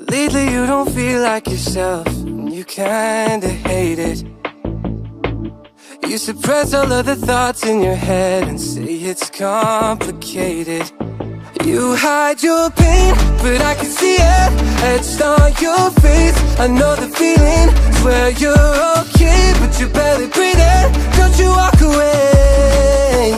Lately you don't feel like yourself, and you kinda hate it. You suppress all of the thoughts in your head and say it's complicated. You hide your pain, but I can see it etched on your face. I know the feeling, swear you're okay, but you're barely breathing. Don't you walk away.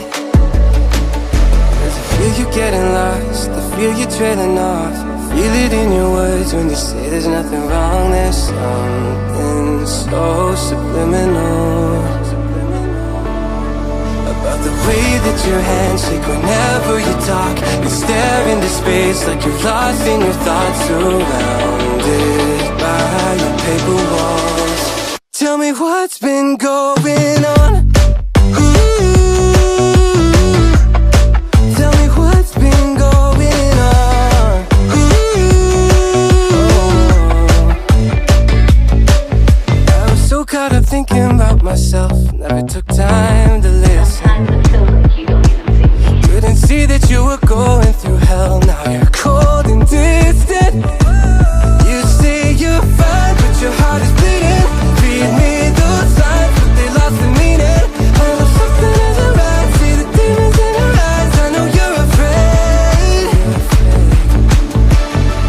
Cause I feel you getting lost, I feel you trailing off. Feel it in your words when you say there's nothing wrong. There's something so subliminal about the way that your hands shake whenever you talk. You stare into space like you're lost in your thoughts, surrounded by your paper walls. Tell me what's been going on. Tell me what's been going on. I was so caught up thinking about myself, never took time to listen. Couldn't see that you were going through hell. Now you're cold and distant. You say you're fine, but your heart is bleeding. Read me those lines, but they lost the meaning. I know something isn't right. See the demons in your eyes. I know you're afraid.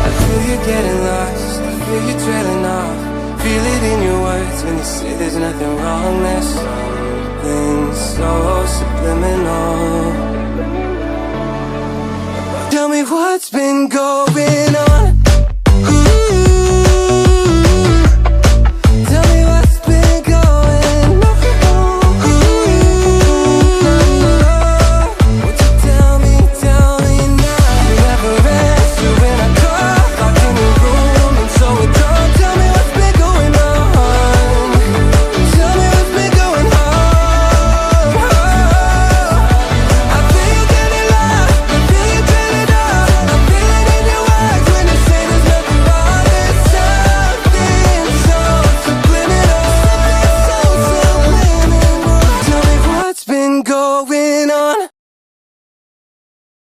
I feel you getting lost, I feel you trailing off. Feel it in your words when you say there's nothing wrong. There's something so subliminal. Tell me what's been going